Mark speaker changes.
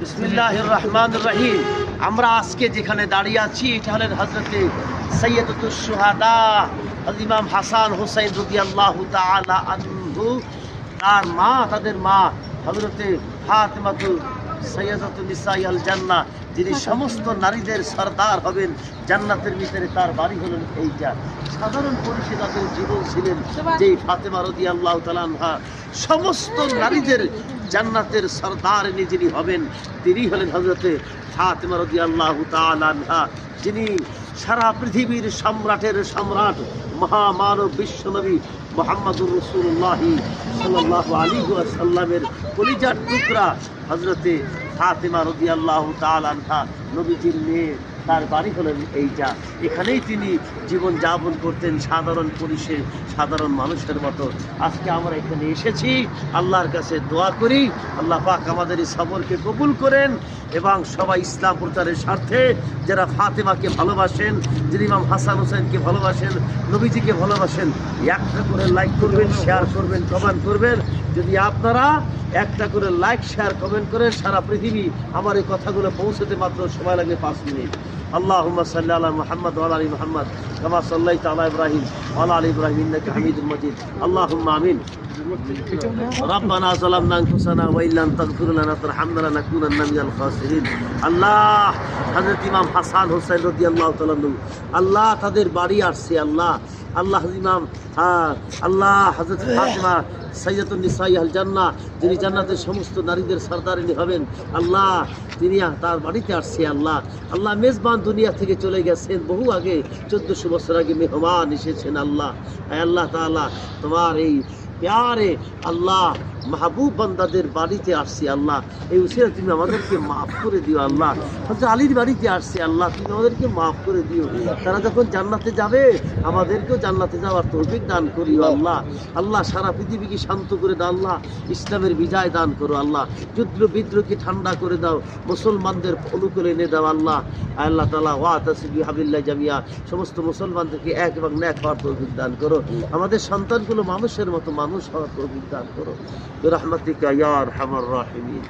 Speaker 1: বিসমিল্লাহির রহমানির রহিম। আমরা আজকে যেখানে দাঁড়িয়ে আছি এটা হলেন হযরতে সাইয়্যিদাতুশ শুহাদা ইমাম হাসান হুসাইন রাদিয়াল্লাহু তাআলা আনহু, তার মা, তাদের মা হযরতে ফাতেমাতু সাইয়্যিদাতুন নিসাইল জান্নাহ, যিনি সমস্ত নারীদের সরদার হবেন জান্নাতের ভিতরে। তার বাড়ি হলেন এইটা। সাধারণ পরিষে তাদের জীবন ছিলেন যেই ফাতেমা রাদিয়াল্লাহু তাআলা আনহা সমস্ত নারীদের জান্নাতের সরদার যিনি হবেন তিনি হলেন হযরতে ফাতেমা রাদিয়াল্লাহু তাআলা আনহা, যিনি সারা পৃথিবীর সম্রাটের সম্রাট মহামানব বিশ্বনবী মুহাম্মদুর রাসূলুল্লাহ সাল্লাল্লাহু আলাইহি ওয়াসাল্লামের কলিজার টুকরা হযরতে ফাতেমা রাদিয়াল্লাহু তাআলা আনহা, নবীজির মেয়ে। তার বাড়ি হলেন এইটা। এখানেই তিনি জীবন যাপন করতেন সাধারণ পরিসে, সাধারণ মানুষের মতো। আজকে আমরা এখানে এসেছি, আল্লাহর কাছে দোয়া করি আল্লাহ পাক আমাদের এই সফরকে কবুল করেন এবং সবাই ইসলাম প্রচারের স্বার্থে যারা ফাতেমাকে ভালোবাসেন, যিনি ইমাম হাসান হোসেনকে ভালোবাসেন, নবীজিকে ভালোবাসেন, একটা করে লাইক করবেন, শেয়ার করবেন, কমেন্ট করবেন। যদি আপনারা একটা করে লাইক, শেয়ার, কমেন্ট করেন, সারা পৃথিবী আমার এই কথাগুলো পৌঁছতে মাত্র সময় লাগবে 5 মিনিট। আল্লাহুম্মা সাল্লি আলা মুহাম্মদ ওয়া আলা আলি মুহাম্মদ কামা সাল্লাইতা আলা ইব্রাহিম ওয়া আলা আলি ইব্রাহিম ইন্নাকা হামিদুম মাজিদ। আল্লাহুম্মা আমিন। রব্বানা যালামনা আনফুসানা ওয়া ইল্লাম তাগফির লানা তারহামনা লানাকুনান্না মিনাল খাসিরিন। আল্লাহ, হযরত ইমাম হাসান হোসেন রাদিয়াল্লাহু তাআলা আনহু, আল্লাহ তাদের বাড়ি আসছে। আল্লাহ আল্লাহ ইমাম আল্লাহ হযরত ফাতেমা সাইয়্যিদাতুন নিসাইল জান্নাহ, যিনি জান্নাতের সমস্ত নারীদের সরদারিনী হবেন, আল্লাহ তিনি তার বাড়িতে আসছে। আল্লাহ আল্লাহ মেজবান দুনিয়া থেকে চলে গেছেন বহু আগে, 1400 বছর আগে মেহমান এসেছেন। আল্লাহ আল্লাহ তাআলা তোমার এই প্যারে আল্লাহ মাহবুব বান্দাদের বাড়িতে আসছি। আল্লাহ এই উসিলা তুমি আমাদেরকে মাফ করে দিও। আল্লাহ হযরত আলীর বাড়িতে আসছে, আল্লাহ তুমি আমাদেরকে মাফ করে দিও। তারা যখন জান্নাতে যাবে আমাদেরকেও জান্নাতে যাওয়ার তৌফিক দান করিও। আল্লাহ আল্লাহ সারা পৃথিবীকে শান্ত করে দাও। আল্লাহ ইসলামের বিজয় দান করো। আল্লাহ যুদ্ধ বিদ্রোহকে ঠান্ডা করে দাও, মুসলমানদের অনুকূলে এনে দাও। আল্লাহ আল্লাহ তাআলা ওয়াতাসিবি হাবিল্লাহ জামিয়া, সমস্ত মুসলমানদেরকে এক এবং নেক হওয়ার তৌফিক দান করো। আমাদের সন্তানগুলো মানুষের মতো মানুষ হওয়ার তৌফিক দান করো। برحمتك يا ارحم الراحمين।